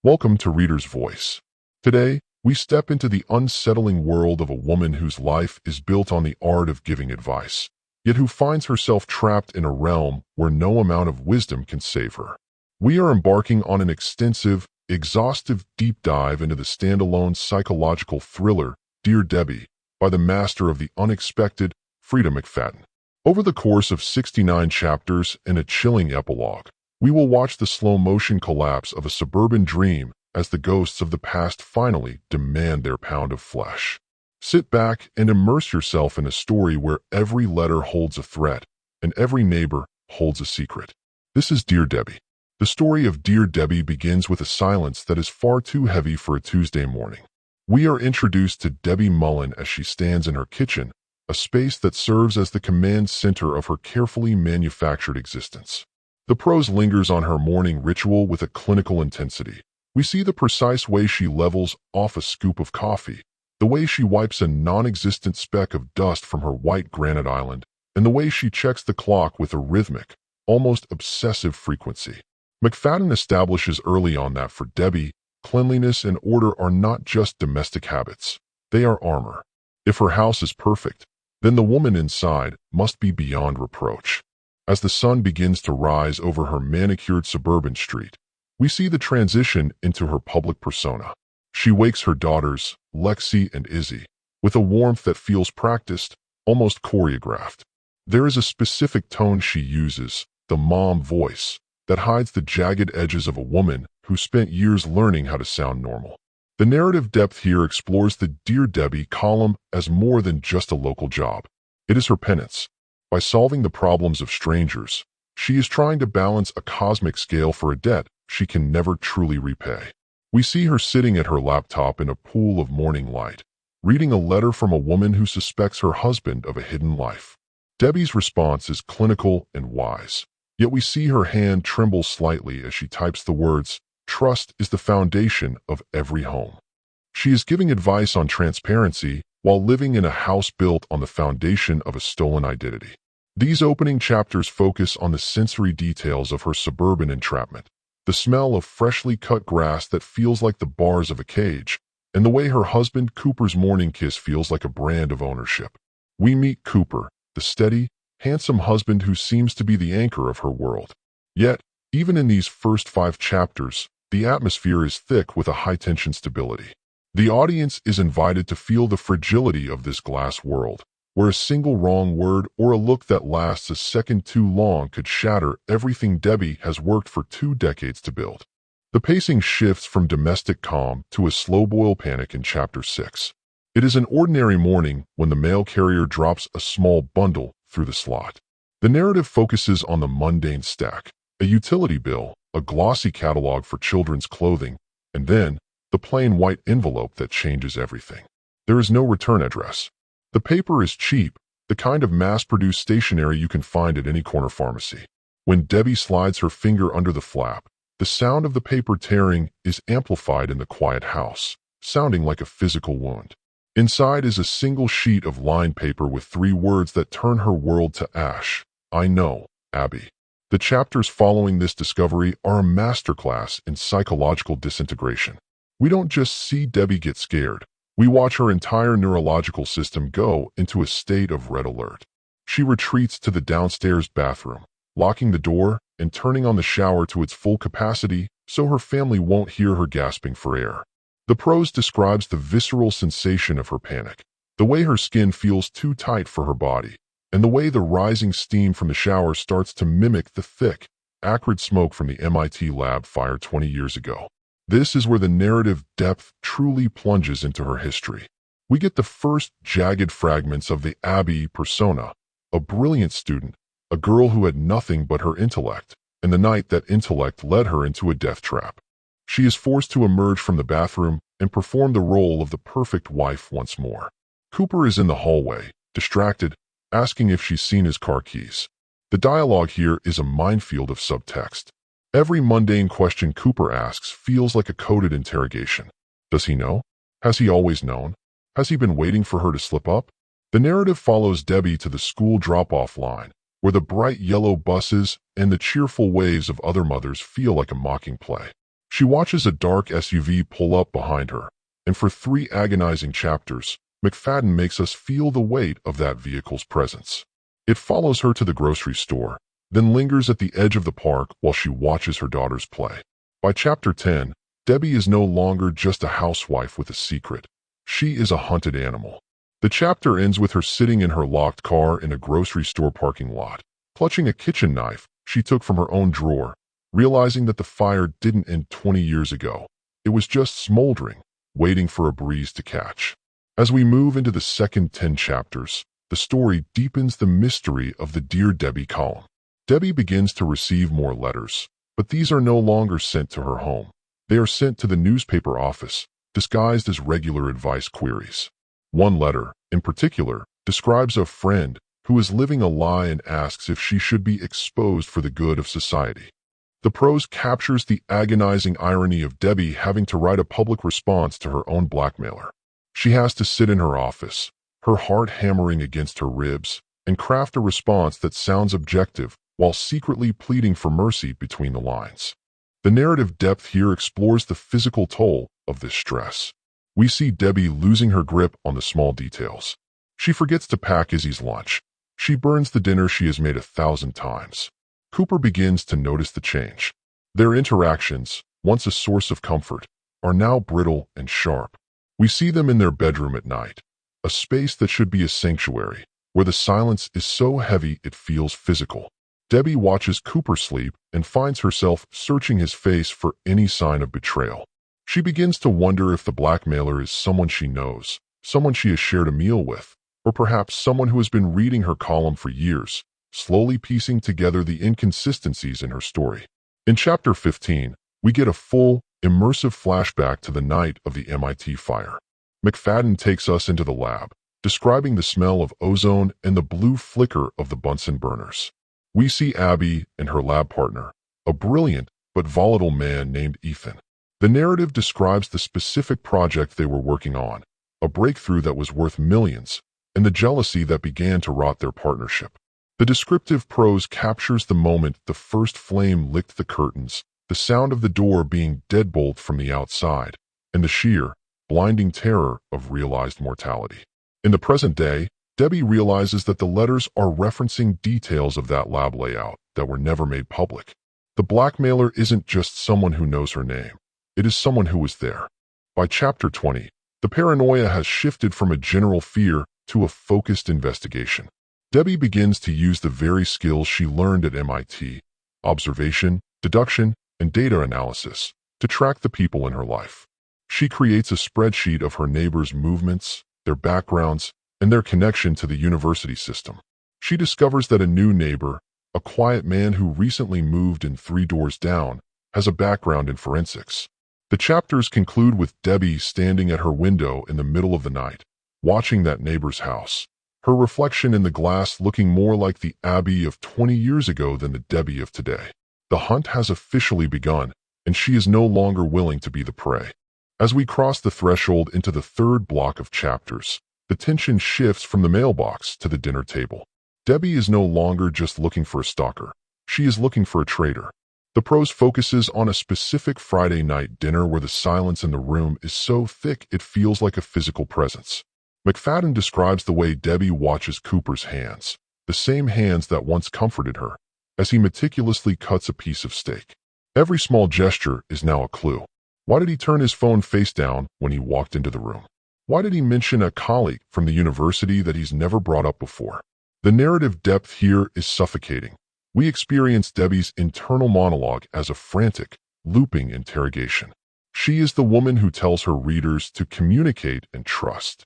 Welcome to Reader's Voice. Today, we step into the unsettling world of a woman whose life is built on the art of giving advice, yet who finds herself trapped in a realm where no amount of wisdom can save her. We are embarking on an extensive, exhaustive deep dive into the standalone psychological thriller, Dear Debbie, by the master of the unexpected, Freida McFadden. Over the course of 69 chapters and a chilling epilogue, we will watch the slow-motion collapse of a suburban dream as the ghosts of the past finally demand their pound of flesh. Sit back and immerse yourself in a story where every letter holds a threat and every neighbor holds a secret. This is Dear Debbie. The story of Dear Debbie begins with a silence that is far too heavy for a Tuesday morning. We are introduced to Debbie Mullen as she stands in her kitchen, a space that serves as the command center of her carefully manufactured existence. The prose lingers on her morning ritual with a clinical intensity. We see the precise way she levels off a scoop of coffee, the way she wipes a non-existent speck of dust from her white granite island, and the way she checks the clock with a rhythmic, almost obsessive frequency. McFadden establishes early on that for Debbie, cleanliness and order are not just domestic habits. They are armor. If her house is perfect, then the woman inside must be beyond reproach. As the sun begins to rise over her manicured suburban street, we see the transition into her public persona. She wakes her daughters, Lexi and Izzy, with a warmth that feels practiced, almost choreographed. There is a specific tone she uses, the mom voice, that hides the jagged edges of a woman who spent years learning how to sound normal. The narrative depth here explores the Dear Debbie column as more than just a local job. It is her penance. By solving the problems of strangers, she is trying to balance a cosmic scale for a debt she can never truly repay. We see her sitting at her laptop in a pool of morning light, reading a letter from a woman who suspects her husband of a hidden life. Debbie's response is clinical and wise, yet we see her hand tremble slightly as she types the words, "Trust is the foundation of every home." She is giving advice on transparency while living in a house built on the foundation of a stolen identity. These opening chapters focus on the sensory details of her suburban entrapment, the smell of freshly cut grass that feels like the bars of a cage, and the way her husband Cooper's morning kiss feels like a brand of ownership. We meet Cooper, the steady, handsome husband who seems to be the anchor of her world. Yet, even in these first 5 chapters, the atmosphere is thick with a high-tension stability. The audience is invited to feel the fragility of this glass world, where a single wrong word or a look that lasts a second too long could shatter everything Debbie has worked for 2 decades to build. The pacing shifts from domestic calm to a slow-boil panic in Chapter 6. It is an ordinary morning when the mail carrier drops a small bundle through the slot. The narrative focuses on the mundane stack, a utility bill, a glossy catalog for children's clothing, and then the plain white envelope that changes everything. There is no return address. The paper is cheap, the kind of mass-produced stationery you can find at any corner pharmacy. When Debbie slides her finger under the flap, the sound of the paper tearing is amplified in the quiet house, sounding like a physical wound. Inside is a single sheet of lined paper with 3 words that turn her world to ash. I know, Abby. The chapters following this discovery are a masterclass in psychological disintegration. We don't just see Debbie get scared. We watch her entire neurological system go into a state of red alert. She retreats to the downstairs bathroom, locking the door and turning on the shower to its full capacity so her family won't hear her gasping for air. The prose describes the visceral sensation of her panic, the way her skin feels too tight for her body, and the way the rising steam from the shower starts to mimic the thick, acrid smoke from the MIT lab fire 20 years ago. This is where the narrative depth truly plunges into her history. We get the first jagged fragments of the Abby persona, a brilliant student, a girl who had nothing but her intellect, and the night that intellect led her into a death trap. She is forced to emerge from the bathroom and perform the role of the perfect wife once more. Cooper is in the hallway, distracted, asking if she's seen his car keys. The dialogue here is a minefield of subtext. Every mundane question Cooper asks feels like a coded interrogation. Does he know? Has he always known? Has he been waiting for her to slip up? The narrative follows Debbie to the school drop-off line, where the bright yellow buses and the cheerful waves of other mothers feel like a mocking play. She watches a dark SUV pull up behind her, and for 3 agonizing chapters, McFadden makes us feel the weight of that vehicle's presence. It follows her to the grocery store, then lingers at the edge of the park while she watches her daughters play. By chapter 10, Debbie is no longer just a housewife with a secret. She is a hunted animal. The chapter ends with her sitting in her locked car in a grocery store parking lot, clutching a kitchen knife she took from her own drawer, realizing that the fire didn't end 20 years ago. It was just smoldering, waiting for a breeze to catch. As we move into the second 10 chapters, the story deepens the mystery of the Dear Debbie column. Debbie begins to receive more letters, but these are no longer sent to her home. They are sent to the newspaper office, disguised as regular advice queries. One letter, in particular, describes a friend who is living a lie and asks if she should be exposed for the good of society. The prose captures the agonizing irony of Debbie having to write a public response to her own blackmailer. She has to sit in her office, her heart hammering against her ribs, and craft a response that sounds objective while secretly pleading for mercy between the lines. The narrative depth here explores the physical toll of this stress. We see Debbie losing her grip on the small details. She forgets to pack Izzy's lunch. She burns the dinner she has made 1,000 times. Cooper begins to notice the change. Their interactions, once a source of comfort, are now brittle and sharp. We see them in their bedroom at night, a space that should be a sanctuary, where the silence is so heavy it feels physical. Debbie watches Cooper sleep and finds herself searching his face for any sign of betrayal. She begins to wonder if the blackmailer is someone she knows, someone she has shared a meal with, or perhaps someone who has been reading her column for years, slowly piecing together the inconsistencies in her story. In chapter 15, we get a full, immersive flashback to the night of the MIT fire. McFadden takes us into the lab, describing the smell of ozone and the blue flicker of the Bunsen burners. We see Abby and her lab partner, a brilliant but volatile man named Ethan. The narrative describes the specific project they were working on, a breakthrough that was worth millions, and the jealousy that began to rot their partnership. The descriptive prose captures the moment the first flame licked the curtains, the sound of the door being deadbolt from the outside, and the sheer, blinding terror of realized mortality. In the present day, Debbie realizes that the letters are referencing details of that lab layout that were never made public. The blackmailer isn't just someone who knows her name. It is someone who was there. By chapter 20, the paranoia has shifted from a general fear to a focused investigation. Debbie begins to use the very skills she learned at MIT, observation, deduction, and data analysis, to track the people in her life. She creates a spreadsheet of her neighbors' movements, their backgrounds, and their connection to the university system. She discovers that a new neighbor, a quiet man who recently moved in 3 doors down, has a background in forensics. The chapters conclude with Debbie standing at her window in the middle of the night, watching that neighbor's house, her reflection in the glass looking more like the Abby of 20 years ago than the Debbie of today. The hunt has officially begun, and she is no longer willing to be the prey. As we cross the threshold into the third block of chapters, the tension shifts from the mailbox to the dinner table. Debbie is no longer just looking for a stalker. She is looking for a traitor. The prose focuses on a specific Friday night dinner where the silence in the room is so thick it feels like a physical presence. McFadden describes the way Debbie watches Cooper's hands, the same hands that once comforted her, as he meticulously cuts a piece of steak. Every small gesture is now a clue. Why did he turn his phone face down when he walked into the room? Why did he mention a colleague from the university that he's never brought up before? The narrative depth here is suffocating. We experience Debbie's internal monologue as a frantic, looping interrogation. She is the woman who tells her readers to communicate and trust.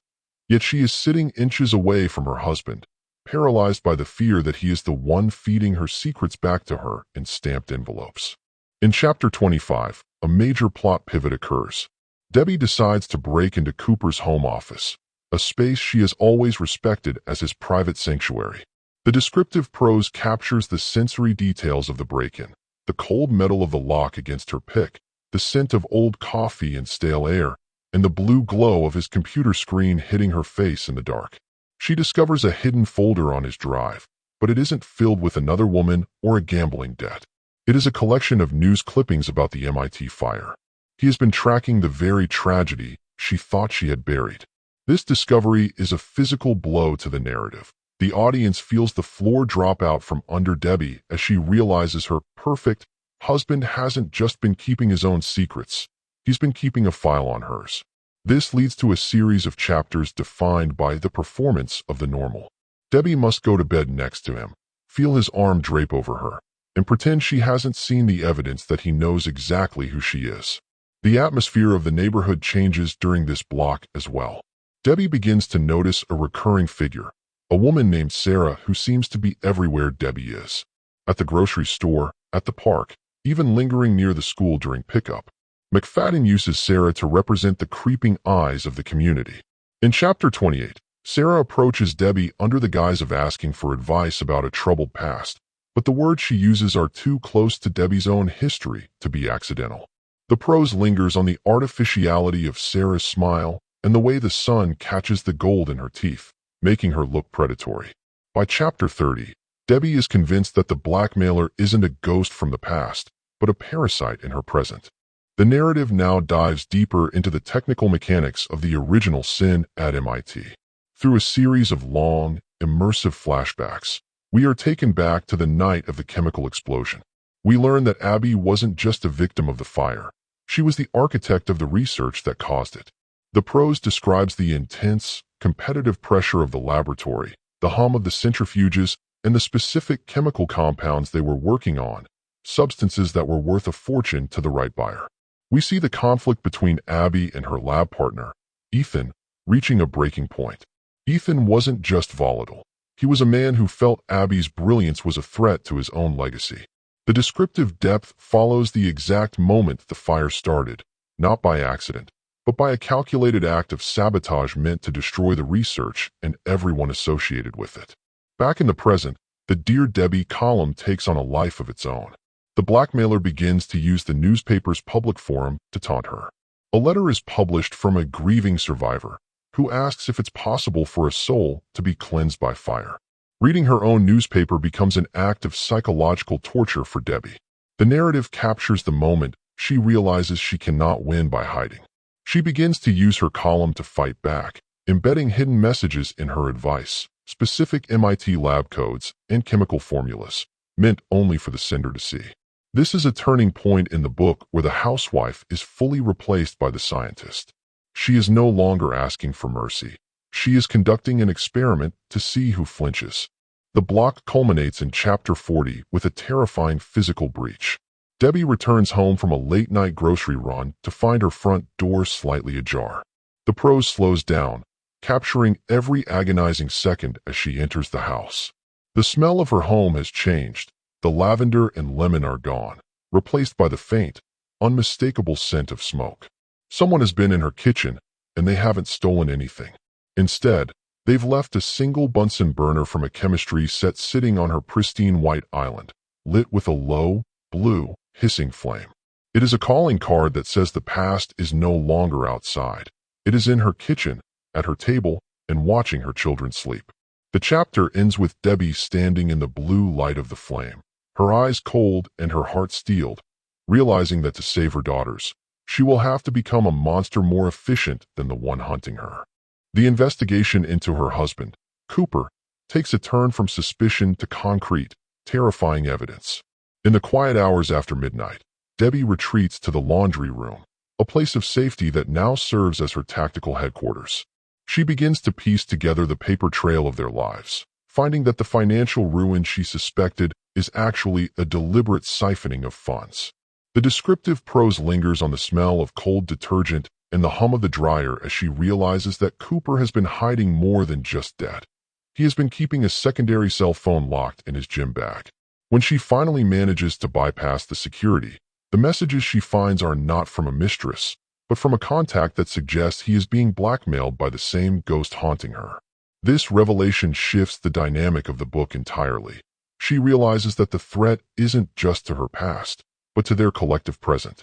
Yet she is sitting inches away from her husband, paralyzed by the fear that he is the one feeding her secrets back to her in stamped envelopes. In chapter 25, a major plot pivot occurs. Debbie decides to break into Cooper's home office, a space she has always respected as his private sanctuary. The descriptive prose captures the sensory details of the break-in, the cold metal of the lock against her pick, the scent of old coffee and stale air, and the blue glow of his computer screen hitting her face in the dark. She discovers a hidden folder on his drive, but it isn't filled with another woman or a gambling debt. It is a collection of news clippings about the MIT fire. He has been tracking the very tragedy she thought she had buried. This discovery is a physical blow to the narrative. The audience feels the floor drop out from under Debbie as she realizes her perfect husband hasn't just been keeping his own secrets. He's been keeping a file on hers. This leads to a series of chapters defined by the performance of the normal. Debbie must go to bed next to him, feel his arm drape over her, and pretend she hasn't seen the evidence that he knows exactly who she is. The atmosphere of the neighborhood changes during this block as well. Debbie begins to notice a recurring figure, a woman named Sarah who seems to be everywhere Debbie is. At the grocery store, at the park, even lingering near the school during pickup. McFadden uses Sarah to represent the creeping eyes of the community. In Chapter 28, Sarah approaches Debbie under the guise of asking for advice about a troubled past, but the words she uses are too close to Debbie's own history to be accidental. The prose lingers on the artificiality of Sarah's smile and the way the sun catches the gold in her teeth, making her look predatory. By Chapter 30, Debbie is convinced that the blackmailer isn't a ghost from the past, but a parasite in her present. The narrative now dives deeper into the technical mechanics of the original sin at MIT. Through a series of long, immersive flashbacks, we are taken back to the night of the chemical explosion. We learn that Abby wasn't just a victim of the fire. She was the architect of the research that caused it. The prose describes the intense, competitive pressure of the laboratory, the hum of the centrifuges, and the specific chemical compounds they were working on, substances that were worth a fortune to the right buyer. We see the conflict between Abby and her lab partner, Ethan, reaching a breaking point. Ethan wasn't just volatile. He was a man who felt Abby's brilliance was a threat to his own legacy. The descriptive depth follows the exact moment the fire started, not by accident, but by a calculated act of sabotage meant to destroy the research and everyone associated with it. Back in the present, the Dear Debbie column takes on a life of its own. The blackmailer begins to use the newspaper's public forum to taunt her. A letter is published from a grieving survivor who asks if it's possible for a soul to be cleansed by fire. Reading her own newspaper becomes an act of psychological torture for Debbie. The narrative captures the moment she realizes she cannot win by hiding. She begins to use her column to fight back, embedding hidden messages in her advice, specific MIT lab codes, and chemical formulas, meant only for the sender to see. This is a turning point in the book where the housewife is fully replaced by the scientist. She is no longer asking for mercy. She is conducting an experiment to see who flinches. The block culminates in Chapter 40 with a terrifying physical breach. Debbie returns home from a late-night grocery run to find her front door slightly ajar. The prose slows down, capturing every agonizing second as she enters the house. The smell of her home has changed. The lavender and lemon are gone, replaced by the faint, unmistakable scent of smoke. Someone has been in her kitchen, and they haven't stolen anything. Instead, they've left a single Bunsen burner from a chemistry set sitting on her pristine white island, lit with a low, blue, hissing flame. It is a calling card that says the past is no longer outside. It is in her kitchen, at her table, and watching her children sleep. The chapter ends with Debbie standing in the blue light of the flame, her eyes cold and her heart steeled, realizing that to save her daughters, she will have to become a monster more efficient than the one hunting her. The investigation into her husband, Cooper, takes a turn from suspicion to concrete, terrifying evidence. In the quiet hours after midnight, Debbie retreats to the laundry room, a place of safety that now serves as her tactical headquarters. She begins to piece together the paper trail of their lives, finding that the financial ruin she suspected is actually a deliberate siphoning of funds. The descriptive prose lingers on the smell of cold detergent and the hum of the dryer as she realizes that Cooper has been hiding more than just debt. He has been keeping a secondary cell phone locked in his gym bag. When she finally manages to bypass the security, the messages she finds are not from a mistress, but from a contact that suggests he is being blackmailed by the same ghost haunting her. This revelation shifts the dynamic of the book entirely. She realizes that the threat isn't just to her past, but to their collective present.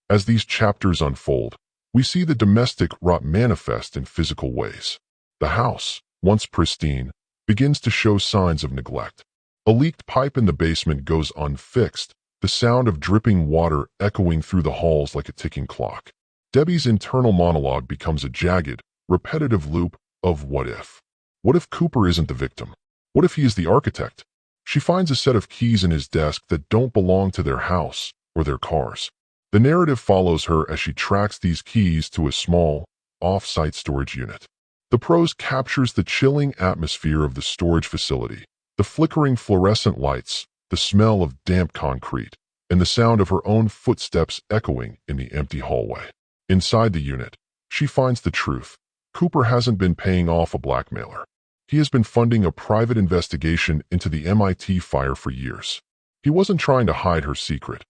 As these chapters unfold, we see the domestic rot manifest in physical ways. The house, once pristine, begins to show signs of neglect. A leaked pipe in the basement goes unfixed, the sound of dripping water echoing through the halls like a ticking clock. Debbie's internal monologue becomes a jagged, repetitive loop of what if. What if Cooper isn't the victim? What if he is the architect? She finds a set of keys in his desk that don't belong to their house or their cars. The narrative follows her as she tracks these keys to a small, off-site storage unit. The prose captures the chilling atmosphere of the storage facility, the flickering fluorescent lights, the smell of damp concrete, and the sound of her own footsteps echoing in the empty hallway. Inside the unit, she finds the truth. Cooper hasn't been paying off a blackmailer. He has been funding a private investigation into the MIT fire for years. He wasn't trying to hide her secret.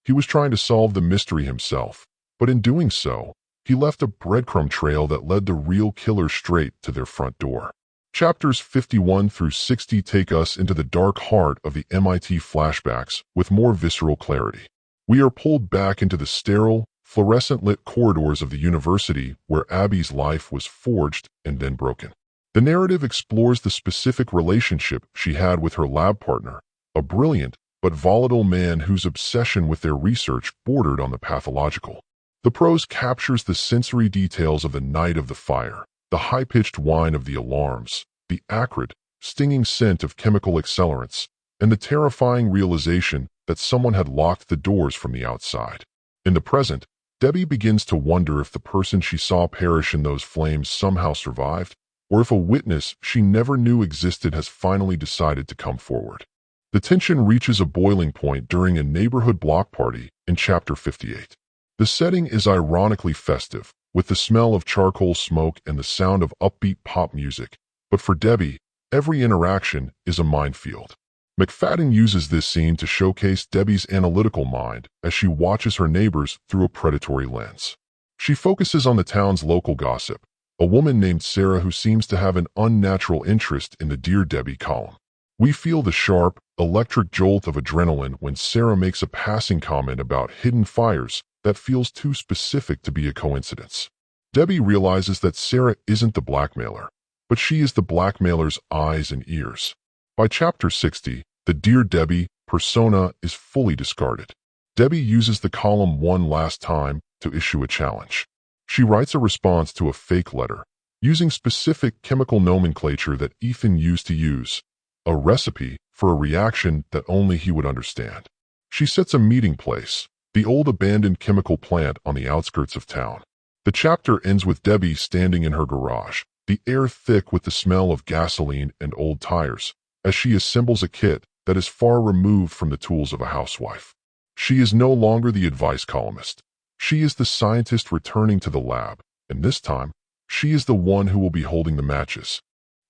He was trying to solve the mystery himself, but in doing so, he left a breadcrumb trail that led the real killer straight to their front door. Chapters 51 through 60 take us into the dark heart of the MIT flashbacks with more visceral clarity. We are pulled back into the sterile, fluorescent-lit corridors of the university where Abby's life was forged and then broken. The narrative explores the specific relationship she had with her lab partner, a brilliant but volatile man whose obsession with their research bordered on the pathological. The prose captures the sensory details of the night of the fire, the high-pitched whine of the alarms, the acrid, stinging scent of chemical accelerants, and the terrifying realization that someone had locked the doors from the outside. In the present, Debbie begins to wonder if the person she saw perish in those flames somehow survived, or if a witness she never knew existed has finally decided to come forward. The tension reaches a boiling point during a neighborhood block party in Chapter 58. The setting is ironically festive, with the smell of charcoal smoke and the sound of upbeat pop music, but for Debbie, every interaction is a minefield. McFadden uses this scene to showcase Debbie's analytical mind as she watches her neighbors through a predatory lens. She focuses on the town's local gossip, a woman named Sarah who seems to have an unnatural interest in the Dear Debbie column. We feel the sharp, electric jolt of adrenaline when Sarah makes a passing comment about hidden fires that feels too specific to be a coincidence. Debbie realizes that Sarah isn't the blackmailer, but she is the blackmailer's eyes and ears. By Chapter 60, the Dear Debbie persona is fully discarded. Debbie uses the column one last time to issue a challenge. She writes a response to a fake letter, using specific chemical nomenclature that Ethan used to use, a recipe for a reaction that only he would understand. She sets a meeting place, the old abandoned chemical plant on the outskirts of town. The chapter ends with Debbie standing in her garage, the air thick with the smell of gasoline and old tires, as she assembles a kit that is far removed from the tools of a housewife. She is no longer the advice columnist. She is the scientist returning to the lab, and this time, she is the one who will be holding the matches.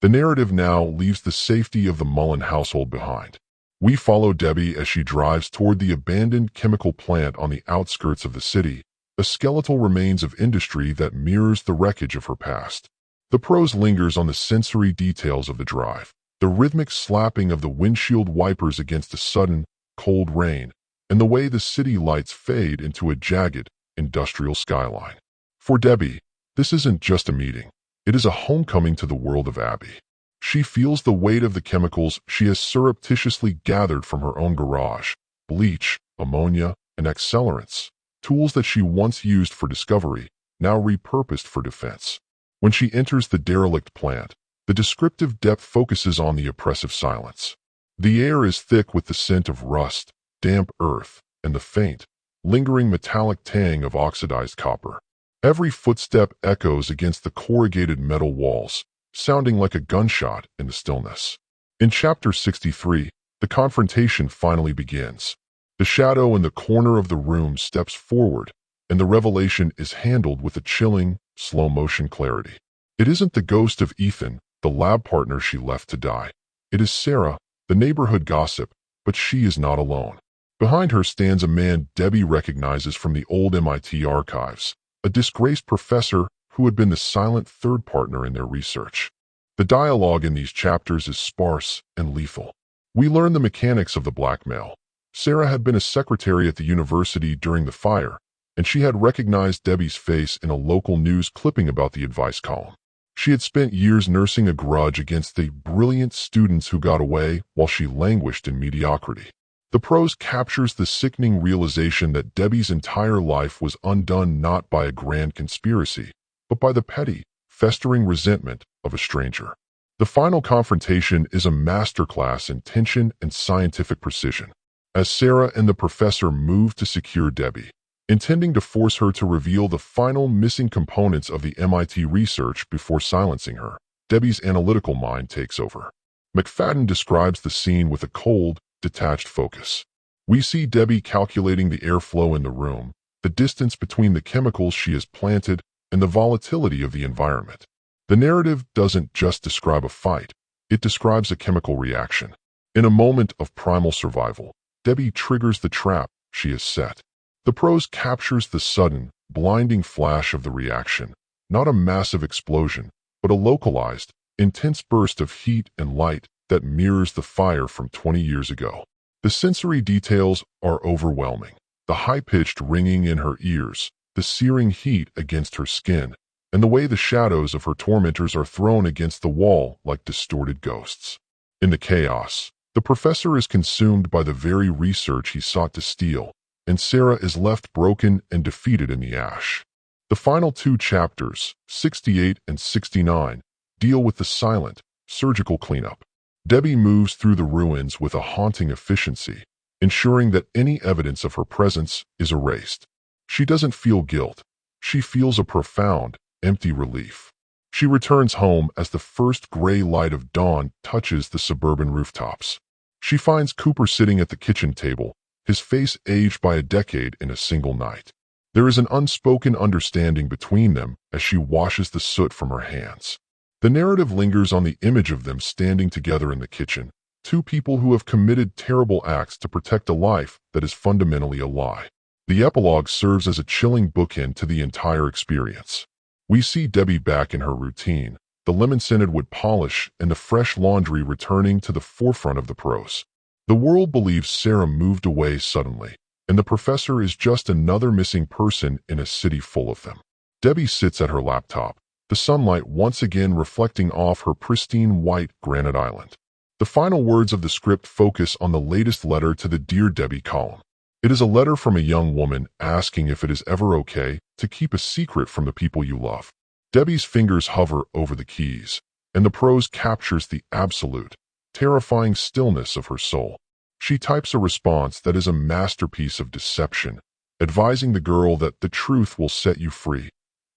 The narrative now leaves the safety of the Mullen household behind. We follow Debbie as she drives toward the abandoned chemical plant on the outskirts of the city, a skeletal remains of industry that mirrors the wreckage of her past. The prose lingers on the sensory details of the drive, the rhythmic slapping of the windshield wipers against the sudden, cold rain, and the way the city lights fade into a jagged, industrial skyline. For Debbie, this isn't just a meeting. It is a homecoming to the world of Abby. She feels the weight of the chemicals she has surreptitiously gathered from her own garage, bleach, ammonia, and accelerants, tools that she once used for discovery, now repurposed for defense. When she enters the derelict plant, the descriptive depth focuses on the oppressive silence. The air is thick with the scent of rust, damp earth, and the faint, lingering metallic tang of oxidized copper. Every footstep echoes against the corrugated metal walls, sounding like a gunshot in the stillness. In Chapter 63, the confrontation finally begins. The shadow in the corner of the room steps forward, and the revelation is handled with a chilling, slow-motion clarity. It isn't the ghost of Ethan, the lab partner she left to die. It is Sarah, the neighborhood gossip, but she is not alone. Behind her stands a man Debbie recognizes from the old MIT archives, a disgraced professor who had been the silent third partner in their research. The dialogue in these chapters is sparse and lethal. We learn the mechanics of the blackmail. Sarah had been a secretary at the university during the fire, and she had recognized Debbie's face in a local news clipping about the advice column. She had spent years nursing a grudge against the brilliant students who got away while she languished in mediocrity. The prose captures the sickening realization that Debbie's entire life was undone not by a grand conspiracy, but by the petty, festering resentment of a stranger. The final confrontation is a masterclass in tension and scientific precision. As Sarah and the professor move to secure Debbie, intending to force her to reveal the final missing components of the MIT research before silencing her, Debbie's analytical mind takes over. McFadden describes the scene with a cold, detached focus. We see Debbie calculating the airflow in the room, the distance between the chemicals she has planted, and the volatility of the environment. The narrative doesn't just describe a fight, it describes a chemical reaction. In a moment of primal survival, Debbie triggers the trap she has set. The prose captures the sudden, blinding flash of the reaction, not a massive explosion, but a localized, intense burst of heat and light that mirrors the fire from 20 years ago. The sensory details are overwhelming. The high-pitched ringing in her ears, the searing heat against her skin, and the way the shadows of her tormentors are thrown against the wall like distorted ghosts. In the chaos, the professor is consumed by the very research he sought to steal, and Sarah is left broken and defeated in the ash. The final two chapters, 68 and 69, deal with the silent, surgical cleanup. Debbie moves through the ruins with a haunting efficiency, ensuring that any evidence of her presence is erased. She doesn't feel guilt. She feels a profound, empty relief. She returns home as the first gray light of dawn touches the suburban rooftops. She finds Cooper sitting at the kitchen table, his face aged by a decade in a single night. There is an unspoken understanding between them as she washes the soot from her hands. The narrative lingers on the image of them standing together in the kitchen, two people who have committed terrible acts to protect a life that is fundamentally a lie. The epilogue serves as a chilling bookend to the entire experience. We see Debbie back in her routine, the lemon-scented wood polish and the fresh laundry returning to the forefront of the prose. The world believes Sarah moved away suddenly, and the professor is just another missing person in a city full of them. Debbie sits at her laptop, the sunlight once again reflecting off her pristine white granite island. The final words of the script focus on the latest letter to the Dear Debbie column. It is a letter from a young woman asking if it is ever okay to keep a secret from the people you love. Debbie's fingers hover over the keys, and the prose captures the absolute, terrifying stillness of her soul. She types a response that is a masterpiece of deception, advising the girl that the truth will set you free,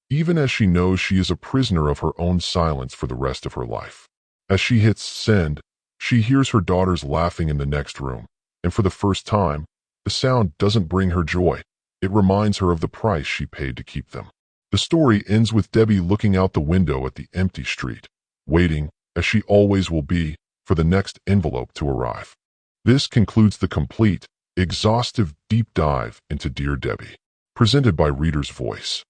even as she knows she is a prisoner of her own silence for the rest of her life. As she hits send, she hears her daughters laughing in the next room, and for the first time, the sound doesn't bring her joy. It reminds her of the price she paid to keep them. The story ends with Debbie looking out the window at the empty street, waiting, as she always will be, for the next envelope to arrive. This concludes the complete, exhaustive deep dive into Dear Debbie, presented by Reader's Voice.